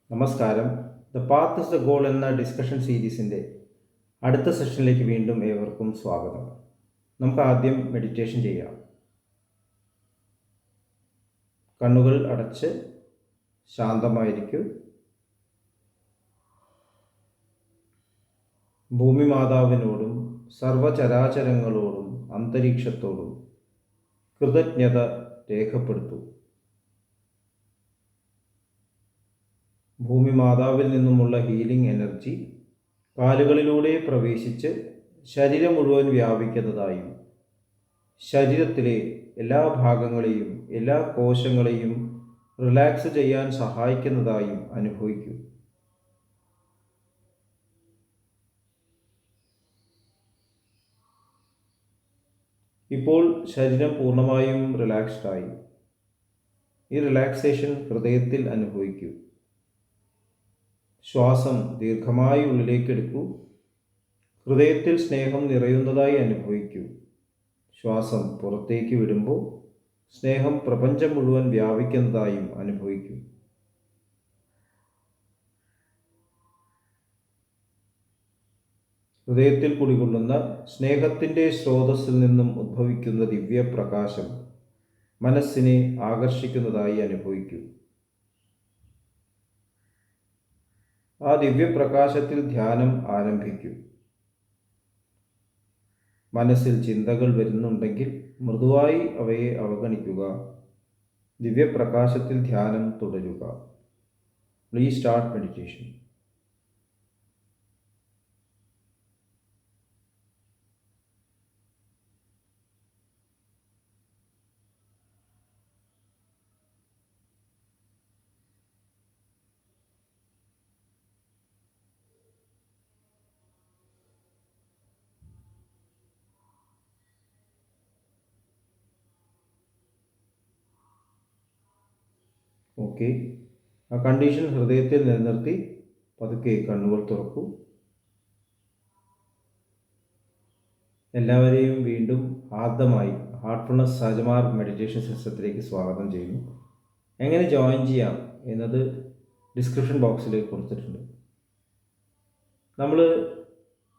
നമസ്കാരം. The path is the goal എന്ന discussion സീരീസിൻ്റെ അടുത്ത സെഷനിലേക്ക് വീണ്ടും ഏവർക്കും സ്വാഗതം. നമുക്ക് ആദ്യം മെഡിറ്റേഷൻ ചെയ്യാം. കണ്ണുകൾ അടച്ച് ശാന്തമായിരിക്കൂ. ഭൂമി മാതാവിനോടും സർവചരാചരങ്ങളോടും അന്തരീക്ഷത്തോടും കൃതജ്ഞത രേഖപ്പെടുത്തൂ. ഭൂമി മാതാവിൽ നിന്നുമുള്ള ഹീലിംഗ് എനർജി കാലുകളിലൂടെ പ്രവേശിച്ച് ശരീരം മുഴുവൻ വ്യാപിക്കുന്നതായും ശരീരത്തിലെ എല്ലാ ഭാഗങ്ങളെയും എല്ലാ കോശങ്ങളെയും റിലാക്സ് ചെയ്യാൻ സഹായിക്കുന്നതായും അനുഭവിക്കൂ. ഇപ്പോൾ ശരീരം പൂർണ്ണമായും റിലാക്സ്ഡായി. ഈ റിലാക്സേഷൻ ഹൃദയത്തിൽ അനുഭവിക്കൂ. ശ്വാസം ദീർഘമായി ഉള്ളിലേക്കെടുക്കൂ. ഹൃദയത്തിൽ സ്നേഹം നിറയുന്നതായി അനുഭവിക്കൂ. ശ്വാസം പുറത്തേക്ക് വിടുമ്പോൾ സ്നേഹം പ്രപഞ്ചം മുഴുവൻ വ്യാപിക്കുന്നതായും അനുഭവിക്കൂ. ഹൃദയത്തിൽ കുടികൊള്ളുന്ന സ്നേഹത്തിൻ്റെ സ്രോതസ്സിൽ നിന്നും ഉദ്ഭവിക്കുന്ന ദിവ്യപ്രകാശം മനസ്സിനെ ആകർഷിക്കുന്നതായി അനുഭവിക്കൂ. ആ ദിവ്യപ്രകാശത്തിൽ ധ്യാനം ആരംഭിക്കൂ. മനസ്സിൽ ചിന്തകൾ വരുന്നുണ്ടെങ്കിൽ മൃദുവായി അവയെ അവഗണിക്കുക. ദിവ്യപ്രകാശത്തിൽ ധ്യാനം തുടരുക. Please start meditation. ഓക്കെ, ആ കണ്ടീഷൻ ഹൃദയത്തിൽ നിലനിർത്തി പതുക്കെ കണ്ണുകൾ തുറക്കൂ. എല്ലാവരെയും വീണ്ടും ആദ്യമായി ഹാർട്ട്ഫുൾനെസ് സഹജമാർ മെഡിറ്റേഷൻ സിസ്റ്റത്തിലേക്ക് സ്വാഗതം ചെയ്യുന്നു. എങ്ങനെ ജോയിൻ ചെയ്യാം എന്നത് ഡിസ്ക്രിപ്ഷൻ ബോക്സിൽ കൊടുത്തിട്ടുണ്ട്. നമ്മൾ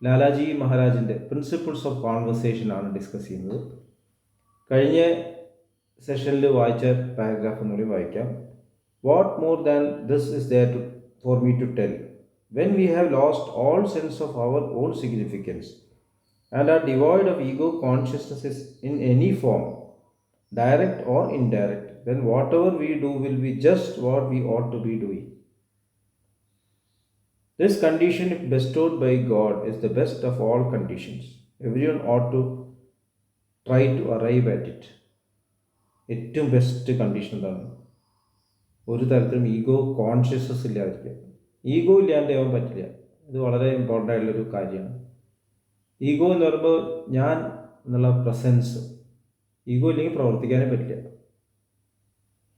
ലാലാജി മഹാരാജിൻ്റെ പ്രിൻസിപ്പിൾസ് ഓഫ് കോൺവെർസേഷൻ ആണ് ഡിസ്കസ് ചെയ്യുന്നത്. കഴിഞ്ഞ സെഷനിൽ വായിച്ച പാരഗ്രാഫ് ഒന്നുകൂടി വായിക്കാം. What more than this is there for me to tell? When we have lost all sense of our own significance and are devoid of ego consciousnesses in any form, direct or indirect, then whatever we do will be just what we ought to be doing. This condition, if bestowed by God, is the best of all conditions. Everyone ought to try to arrive at it. ഏറ്റവും best condition എന്താണ്? ഒരു തരത്തിലും ego consciousness ഇല്ലാതിരിക്കുക. Ego ഇല്ലാണ്ടാവാൻ പറ്റില്ല. ഇത് വളരെ important ആയിട്ടുള്ളൊരു കാര്യമാണ്. Ego എന്ന് പറയുമ്പോൾ ഞാൻ എന്നുള്ള പ്രസൻസ്. ഈഗോ ഇല്ലെങ്കിൽ പ്രവർത്തിക്കാനേ പറ്റില്ല.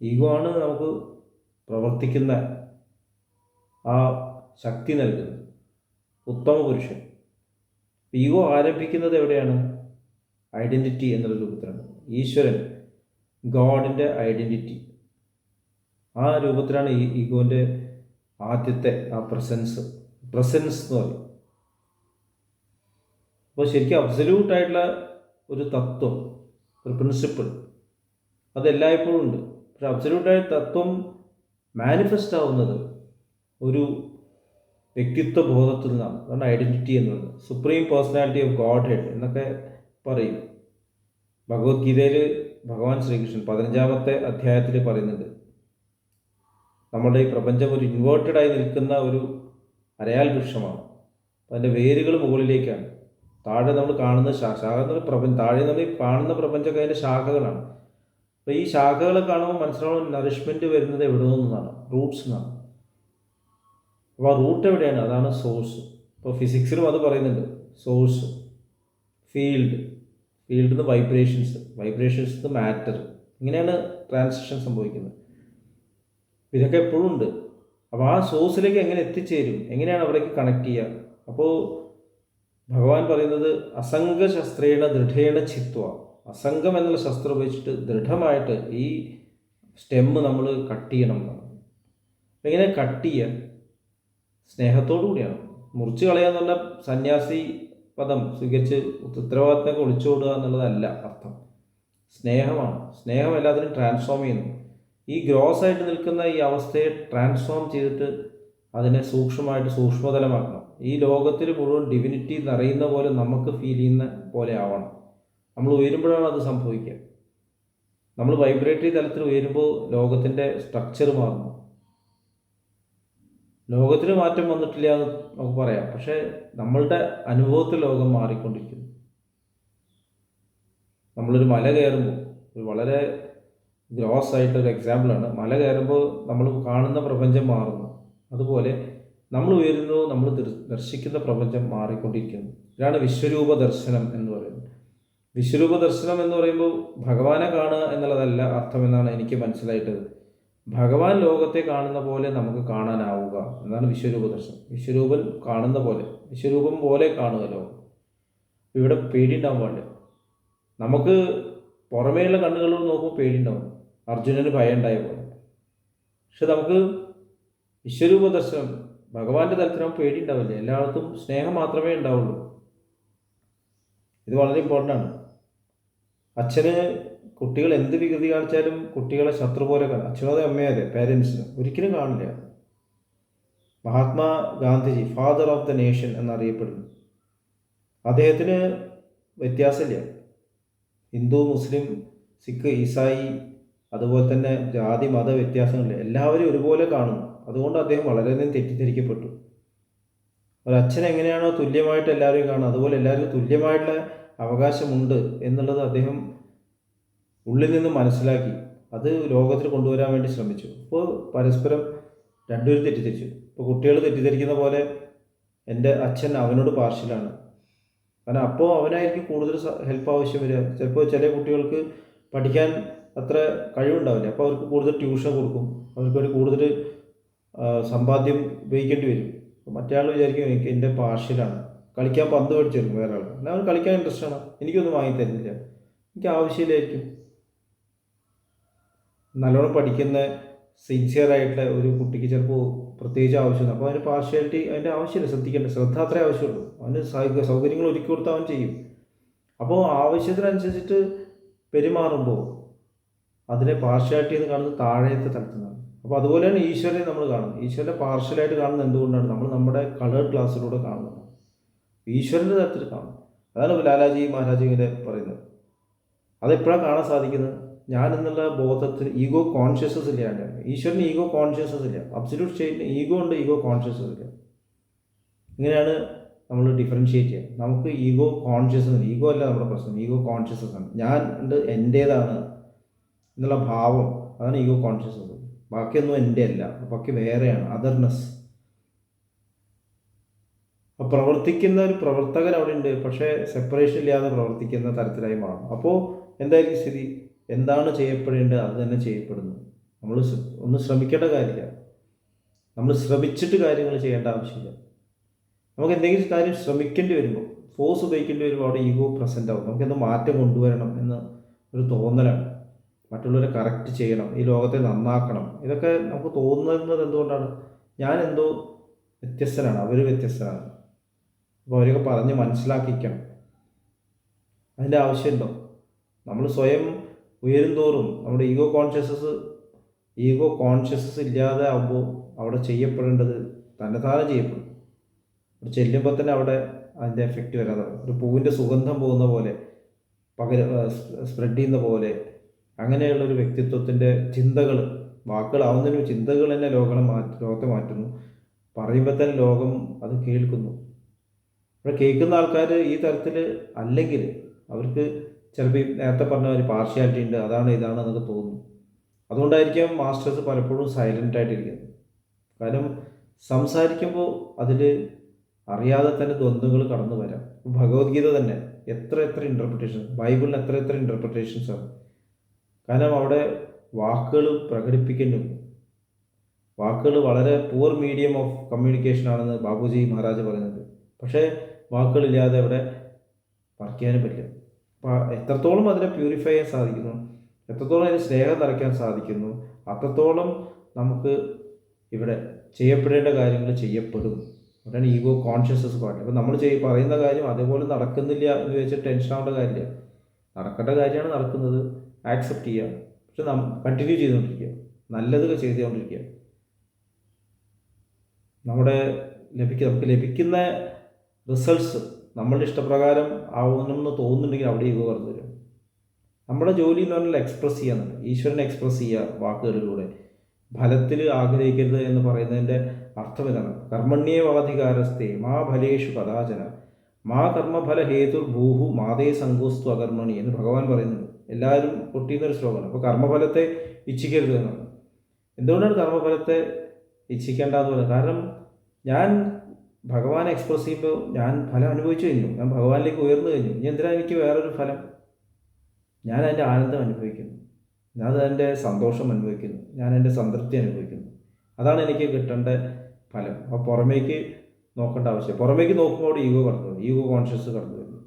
ഈഗോ ആണ് നമുക്ക് പ്രവർത്തിക്കുന്ന ആ ശക്തി നൽകുന്നത്. ഉത്തമ പുരുഷൻ. ഈഗോ ആരംഭിക്കുന്നത് എവിടെയാണ്? ഐഡൻറ്റിറ്റി എന്നുള്ള രൂപത്തിലാണ്. ഈശ്വരൻ, ഗോഡിൻ്റെ ഐഡൻറ്റിറ്റി, ആ രൂപത്തിലാണ് ഈ ഈഗോൻ്റെ ആദ്യത്തെ ആ പ്രസൻസ് എന്ന് പറയും. അപ്പോൾ ശരിക്കും അബ്സല്യൂട്ടായിട്ടുള്ള ഒരു തത്വം, ഒരു പ്രിൻസിപ്പിൾ, അതെല്ലായ്പ്പോഴും ഉണ്ട്. പക്ഷെ അബ്സല്യൂട്ടായ തത്വം മാനിഫെസ്റ്റ് ആവുന്നത് ഒരു വ്യക്തിത്വ ബോധത്തിൽ നിന്നാണ്. അതാണ് ഐഡൻറ്റിറ്റി എന്നുള്ളത്. Supreme personality of God head എന്നൊക്കെ പറയും. ഭഗവത്ഗീതയിൽ ഭഗവാൻ ശ്രീകൃഷ്ണൻ 15-ാമത്തെ അധ്യായത്തിൽ പറയുന്നുണ്ട്, നമ്മുടെ ഈ പ്രപഞ്ചം ഒരു ഇൻവേർട്ടഡായി നിൽക്കുന്ന ഒരു അരയാൽ വൃക്ഷമാണ്. അതിൻ്റെ വേരുകൾ മുകളിലേക്കാണ്. താഴെ നമ്മൾ കാണുന്ന താഴെ നമ്മൾ കാണുന്ന പ്രപഞ്ചമൊക്കെ അതിൻ്റെ ശാഖകളാണ്. അപ്പോൾ ഈ ശാഖകളെ കാണുമ്പോൾ മനസ്സിലാവും നറിഷ്മെൻറ്റ് വരുന്നത് എവിടെ നിന്നാണ്? റൂട്ട്സ് നിന്നാണ്. അപ്പോൾ ആ റൂട്ട് എവിടെയാണ്? അതാണ് സോഴ്സ്. ഇപ്പോൾ ഫിസിക്സിലും അത് പറയുന്നുണ്ട്. സോഴ്സ്, ഫീൽഡ് നിന്ന് വൈബ്രേഷൻസ് നിന്ന് മാറ്റർ, ഇങ്ങനെയാണ് ട്രാൻസിഷൻ സംഭവിക്കുന്നത്. ഇതൊക്കെ എപ്പോഴും ഉണ്ട്. അപ്പോൾ ആ സോഴ്സിലേക്ക് എങ്ങനെ എത്തിച്ചേരും? എങ്ങനെയാണ് അവിടേക്ക് കണക്ട് ചെയ്യുക? അപ്പോൾ ഭഗവാൻ പറയുന്നത് അസംഗശസ്ത്രേണ ദൃഢേണ ചിത്വ. അസംഗം എന്നുള്ള ശസ്ത്രം ഉപയോഗിച്ചിട്ട് ദൃഢമായിട്ട് ഈ സ്റ്റെമ്മ് നമ്മൾ കട്ട് ചെയ്യണം എന്നാണ്. ഇങ്ങനെ കട്ട് ചെയ്യുക സ്നേഹത്തോടു കൂടിയാണ്. മുറിച്ച് കളയുക എന്നുള്ള സന്യാസി പദം സ്വീകരിച്ച് ഉത്തരവാദിത്തമൊക്കെ ഒളിച്ചോടുക എന്നുള്ളതല്ല അർത്ഥം. സ്നേഹമാണ്. സ്നേഹം എല്ലാത്തിനും ട്രാൻസ്ഫോം ചെയ്യുന്നു. ഈ ഗ്രോസ് ആയിട്ട് നിൽക്കുന്ന ഈ അവസ്ഥയെ ട്രാൻസ്ഫോം ചെയ്തിട്ട് അതിനെ സൂക്ഷ്മമായിട്ട് സൂക്ഷ്മതലമാക്കണം. ഈ ലോകത്തിൽ മുഴുവൻ ഡിവിനിറ്റി നിറയുന്ന പോലെ നമുക്ക് ഫീൽ ചെയ്യുന്ന പോലെ ആവണം. നമ്മൾ ഉയരുമ്പോഴാണ് അത് സംഭവിക്കുക. നമ്മൾ വൈബ്രേറ്ററി തലത്തിൽ ഉയരുമ്പോൾ ലോകത്തിൻ്റെ സ്ട്രക്ചർ മാറുന്നു. ലോകത്തിന് മാറ്റം വന്നിട്ടില്ല എന്ന് നമുക്ക് പറയാം, പക്ഷേ നമ്മളുടെ അനുഭവത്തിൽ ലോകം മാറിക്കൊണ്ടിരിക്കുന്നു. നമ്മളൊരു മല കയറുമ്പോൾ, ഒരു വളരെ ഗ്രോസ് ആയിട്ടൊരു എക്സാമ്പിളാണ്, മല കയറുമ്പോൾ നമ്മൾ കാണുന്ന പ്രപഞ്ചം മാറുന്നു. അതുപോലെ നമ്മൾ ഉയരുന്നു, നമ്മൾ ദർശിക്കുന്ന പ്രപഞ്ചം മാറിക്കൊണ്ടിരിക്കുന്നു. ഇതാണ് വിശ്വരൂപ ദർശനം എന്ന് പറയുന്നത്. വിശ്വരൂപ ദർശനം എന്ന് പറയുമ്പോൾ ഭഗവാനെ കാണുക എന്നുള്ളതല്ല അർത്ഥമെന്നാണ് എനിക്ക് മനസ്സിലായിട്ടത്. ഭഗവാൻ ലോകത്തെ കാണുന്ന പോലെ നമുക്ക് കാണാനാവുക എന്നാണ് വിശ്വരൂപ ദർശനം. വിശ്വരൂപൻ കാണുന്ന പോലെ, വിശ്വരൂപം പോലെ കാണുക ലോകം. ഇവിടെ പേടിയുണ്ടാവാൻ പാടില്ല. നമുക്ക് പുറമേയുള്ള കണ്ണുകളോട് നോക്കുമ്പോൾ പേടിയുണ്ടാവും, അർജുനന് ഭയം ഉണ്ടായ പോലെ. പക്ഷെ നമുക്ക് വിശ്വരൂപ ദർശനം ഭഗവാന്റെ തലത്തിൽ നമുക്ക് പേടി ഉണ്ടാവില്ല. എല്ലായിടത്തും സ്നേഹം മാത്രമേ ഉണ്ടാവുള്ളൂ. ഇത് വളരെ ഇമ്പോർട്ടൻ്റ് ആണ്. അച്ഛന് കുട്ടികൾ എന്ത് വികൃതി കാണിച്ചാലും കുട്ടികളെ ശത്രു പോലെ കാണും. അച്ഛനോ അമ്മയോ അതെ, പേരൻസിന് ഒരിക്കലും കാണില്ല. Mahatma Gandhiji father of the nation എന്നറിയപ്പെടുന്നു. അദ്ദേഹത്തിന് വ്യത്യാസമില്ല. ഹിന്ദു, മുസ്ലിം, സിഖ്, ഈസായി, അതുപോലെ തന്നെ ജാതി മത വ്യത്യാസങ്ങളില്ല. എല്ലാവരും ഒരുപോലെ കാണുന്നു. അതുകൊണ്ട് അദ്ദേഹം വളരെയധികം തെറ്റിദ്ധരിക്കപ്പെട്ടു. ഒരച്ഛൻ എങ്ങനെയാണോ തുല്യമായിട്ട് എല്ലാവരെയും കാണുന്നത്, അതുപോലെ എല്ലാവർക്കും തുല്യമായിട്ടുള്ള അവകാശമുണ്ട് എന്നുള്ളത് അദ്ദേഹം ഉള്ളിൽ നിന്ന് മനസ്സിലാക്കി അത് ലോകത്തിൽ കൊണ്ടുവരാൻ വേണ്ടി ശ്രമിച്ചു. അപ്പോൾ പരസ്പരം രണ്ടുപേരും തെറ്റിദ്ധരിച്ചു. ഇപ്പോൾ കുട്ടികൾ തെറ്റിദ്ധരിക്കുന്ന പോലെ എൻ്റെ അച്ഛൻ അവനോട് പാർഷ്യലാണ്, കാരണം അപ്പോൾ അവനായിരിക്കും കൂടുതൽ ഹെൽപ്പ് ആവശ്യം വരിക. ചിലപ്പോൾ ചില കുട്ടികൾക്ക് പഠിക്കാൻ അത്ര കഴിവുണ്ടാവില്ല, അപ്പോൾ അവർക്ക് കൂടുതൽ ട്യൂഷൻ കൊടുക്കും, അവർക്ക് കൂടുതൽ സമ്പാദ്യം ഉപയോഗിക്കേണ്ടി വരും. മറ്റേ ആൾ വിചാരിക്കും എനിക്ക് എൻ്റെ പാർഷ്യലാണ്, കളിക്കാൻ പന്ത് മേടിച്ചു തരും വേറെ ആൾ, എന്നാൽ അവൻ കളിക്കാൻ ഇൻട്രസ്റ്റ് ആണ്, എനിക്കൊന്നും വാങ്ങി തരുന്നില്ല, എനിക്ക് ആവശ്യമില്ലായിരിക്കും. നല്ലോണം പഠിക്കുന്ന സിൻസിയറായിട്ടുള്ള ഒരു കുട്ടിക്ക് ചിലപ്പോൾ പ്രത്യേകിച്ച് ആവശ്യമുണ്ട്, അപ്പോൾ അതിന് പാർഷ്യാലിറ്റി അതിൻ്റെ ആവശ്യമില്ല, ശ്രദ്ധ അത്രേ ആവശ്യമുള്ളൂ. അവന് സൗകര്യങ്ങൾ ഒരുക്കി കൊടുത്താൽ അവൻ ചെയ്യും. അപ്പോൾ ആവശ്യത്തിനനുസരിച്ചിട്ട് പെരുമാറുമ്പോൾ അതിനെ പാർഷ്യാലിറ്റി എന്ന് കാണുന്നത് താഴത്തെ തലത്തുനിന്നാണ്. അപ്പോൾ അതുപോലെയാണ് ഈശ്വരനെ നമ്മൾ കാണുന്നത്. ഈശ്വരനെ പാർഷ്യലായിട്ട് കാണുന്നത് എന്തുകൊണ്ടാണ്? നമ്മൾ നമ്മുടെ കളർ ഗ്ലാസ്സിലൂടെ കാണുന്നത്, ഈശ്വരൻ്റെ തരത്തിൽ കാണും. അതാണ് ലാലാജി മഹാരാജ് ഇങ്ങനെ പറയുന്നത്. അതെപ്പോഴാണ് കാണാൻ സാധിക്കുന്നത്? ഞാൻ എന്നുള്ള ബോധത്തിൽ ഈഗോ കോൺഷ്യസ്നസ് ഇല്ലാണ്ട്. ഈശ്വരന് ഈഗോ കോൺഷ്യസ്നസ് ഇല്ല. അബ്സല്യൂട്ട് സ്റ്റേറ്റിന് ഈഗോ ഉണ്ട്, ഈഗോ കോൺഷ്യസ്നസ് ഇല്ല. ഇങ്ങനെയാണ് നമ്മൾ ഡിഫറൻഷിയേറ്റ് ചെയ്യുക. നമുക്ക് ഈഗോ കോൺഷ്യസ്നസ്, ഈഗോ അല്ല നമ്മുടെ പ്രശ്നം, ഈഗോ കോൺഷ്യസ്നസ് ആണ്. ഞാൻ ഉണ്ട്, എൻ്റേതാണ് എന്നുള്ള ഭാവം, അതാണ് ഈഗോ കോൺഷ്യസ്നസ്. ബാക്കിയൊന്നും എൻ്റെ അല്ല, ബാക്കി വേറെയാണ്, അതർനെസ്. അപ്പോൾ പ്രവർത്തിക്കുന്ന ഒരു പ്രവർത്തകൻ അവിടെ ഉണ്ട്, പക്ഷേ സെപ്പറേഷൻ ഇല്ലാതെ പ്രവർത്തിക്കുന്ന തരത്തിലായി മാറും. അപ്പോൾ എന്തായിരിക്കും സ്ഥിതി? എന്താണ് ചെയ്യപ്പെടേണ്ടത് അത് തന്നെ ചെയ്യപ്പെടുന്നു. നമ്മൾ ഒന്ന് ശ്രമിക്കേണ്ട കാര്യമില്ല, നമ്മൾ ശ്രമിച്ചിട്ട് കാര്യങ്ങൾ ചെയ്യേണ്ട ആവശ്യമില്ല. നമുക്ക് എന്തെങ്കിലും കാര്യം ശ്രമിക്കേണ്ടി വരുമ്പോൾ, ഫോഴ്സ് ഉപയോഗിക്കേണ്ടി വരുമ്പോൾ അവിടെ ഈഗോ പ്രസൻ്റ് ആവും. നമുക്കെന്തോ മാറ്റം കൊണ്ടുവരണം എന്ന ഒരു തോന്നലാണ്. മറ്റുള്ളവരെ കറക്റ്റ് ചെയ്യണം, ഈ ലോകത്തെ നന്നാക്കണം, ഇതൊക്കെ നമുക്ക് തോന്നുന്നത് എന്തുകൊണ്ടാണ്? ഞാൻ എന്തോ വ്യത്യസ്തനാണ്, അവർ വ്യത്യസ്തനാണ്, അപ്പോൾ അവരൊക്കെ പറഞ്ഞ് മനസ്സിലാക്കിക്കണം. അതിൻ്റെ ആവശ്യമുണ്ടോ? നമ്മൾ സ്വയം ഉയരും തോറും നമ്മുടെ ഈഗോ കോൺഷ്യസ്നസ് ഇല്ലാതെ ആകുമ്പോൾ അവിടെ ചെയ്യപ്പെടേണ്ടത് തന്നെത്താനെ ചെയ്യപ്പെടും. അവിടെ ചെല്ലുമ്പോൾ തന്നെ അവിടെ അതിൻ്റെ എഫക്റ്റ് വരാതെ, ഒരു പൂവിൻ്റെ സുഗന്ധം പോകുന്ന പോലെ, സ്പ്രെഡ് ചെയ്യുന്ന പോലെ, അങ്ങനെയുള്ളൊരു വ്യക്തിത്വത്തിൻ്റെ ചിന്തകൾ, വാക്കുകളാവുന്നതിനും ചിന്തകൾ തന്നെ ലോകത്തെ മാറ്റുന്നു. പറയുമ്പോൾ തന്നെ ലോകം അത് കേൾക്കുന്നു. അവിടെ കേൾക്കുന്ന ആൾക്കാർ ഈ തരത്തിൽ അല്ലെങ്കിൽ അവർക്ക് ചിലപ്പോൾ നേരത്തെ പറഞ്ഞ ഒരു പാർഷ്യാലിറ്റി ഉണ്ട്, അതാണ് ഇതാണ് എന്നൊക്കെ തോന്നുന്നു. അതുകൊണ്ടായിരിക്കും മാസ്റ്റേഴ്സ് പലപ്പോഴും സൈലൻ്റ് ആയിട്ടിരിക്കുന്നത്. കാരണം സംസാരിക്കുമ്പോൾ അതിൽ അറിയാതെ തന്നെ ദ്വന്ദ്ങ്ങൾ കടന്നു വരാം. ഭഗവത്ഗീത തന്നെ എത്ര ഇൻ്റർപ്രിട്ടേഷൻ, ബൈബിളിന് എത്ര ഇൻ്റർപ്രിട്ടേഷൻസാണ്. കാരണം അവിടെ വാക്കുകൾ പ്രകടിപ്പിക്കുന്നുണ്ട്. വാക്കുകൾ വളരെ പുവർ മീഡിയം ഓഫ് കമ്മ്യൂണിക്കേഷൻ ആണെന്ന് ബാബുജി മഹാരാജ് പറയുന്നുണ്ട്. പക്ഷേ വാക്കുകളില്ലാതെ അവിടെ വർക്ക് ചെയ്യാനും പറ്റില്ല. അപ്പോൾ എത്രത്തോളം അതിനെ പ്യൂരിഫൈ ചെയ്യാൻ സാധിക്കുന്നു, എത്രത്തോളം അതിന് സ്നേഹം നിറയ്ക്കാൻ സാധിക്കുന്നു, അത്രത്തോളം നമുക്ക് ഇവിടെ ചെയ്യപ്പെടേണ്ട കാര്യങ്ങൾ ചെയ്യപ്പെടും. അവിടെയാണ് ഈഗോ കോൺഷ്യസ്നസ് പാടില്ല. അപ്പോൾ നമ്മൾ പറയുന്ന കാര്യം അതേപോലെ നടക്കുന്നില്ല എന്ന് വെച്ചിട്ട് ടെൻഷൻ ആവേണ്ട കാര്യമില്ല. നടക്കേണ്ട കാര്യമാണ് നടക്കുന്നത്, ആക്സെപ്റ്റ് ചെയ്യുക. പക്ഷെ കണ്ടിന്യൂ ചെയ്തുകൊണ്ടിരിക്കുക, നല്ലത് ചെയ്തുകൊണ്ടിരിക്കുക. നമുക്ക് ലഭിക്കുന്ന റിസൾട്ട്സ് നമ്മളുടെ ഇഷ്ടപ്രകാരം ആവണമെന്ന് തോന്നുന്നുണ്ടെങ്കിൽ അവിടെ ഈഗോ കടന്നു വരും. നമ്മുടെ ജോലി എന്ന് പറഞ്ഞാൽ എക്സ്പ്രസ് ചെയ്യാന്നുണ്ട്, ഈശ്വരനെ എക്സ്പ്രസ് ചെയ്യുക വാക്കുകളിലൂടെ. ഫലത്തിൽ ആഗ്രഹിക്കരുത് എന്ന് പറയുന്നതിൻ്റെ അർത്ഥം ഇതാണ്. കർമ്മണ്യേവാധികാരസ്ഥേ മാ ഫലേഷു കഥാചന മാ കർമ്മഫല ഹേതുർ ഭൂഹു മാതേ സങ്കോസ്തു അകർമ്മണി എന്ന് ഭഗവാൻ പറയുന്നുണ്ട്. എല്ലാവരും പൊട്ടിയുന്നൊരു ശ്ലോകമാണ്. അപ്പോൾ കർമ്മഫലത്തെ ഇച്ഛിക്കരുത് എന്നാണ്. എന്തുകൊണ്ടാണ് കർമ്മഫലത്തെ ഇച്ഛിക്കേണ്ടതെന്ന് പറയുന്നത്? കാരണം ഞാൻ ഭഗവാനെ എക്സ്പ്രസ് ചെയ്യുമ്പോൾ ഞാൻ ഫലം അനുഭവിച്ചു കഴിഞ്ഞു, ഞാൻ ഭഗവാനിലേക്ക് ഉയർന്നു കഴിഞ്ഞു. ഇനി എന്തിനാണ് എനിക്ക് വേറൊരു ഫലം? ഞാൻ അതിൻ്റെ ആനന്ദം അനുഭവിക്കുന്നു, ഞാൻ അതിൻ്റെ സന്തോഷം അനുഭവിക്കുന്നു, ഞാൻ എൻ്റെ സംതൃപ്തി അനുഭവിക്കുന്നു. അതാണ് എനിക്ക് കിട്ടേണ്ട ഫലം. അപ്പോൾ പുറമേക്ക് നോക്കേണ്ട ആവശ്യം. പുറമേക്ക് നോക്കുമ്പോൾ ഈഗോ കടന്നു വരും, ഈഗോ കോൺഷ്യസ് കടന്നു വരുന്നു.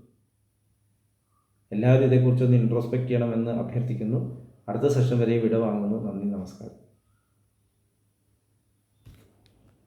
എല്ലാവരും ഇതേക്കുറിച്ചൊന്ന് ഇൻട്രോസ്പെക്ട് ചെയ്യണമെന്ന് അഭ്യർത്ഥിക്കുന്നു. അടുത്ത സെഷൻ വരെ വിട വാങ്ങുന്നു. നന്ദി, നമസ്കാരം.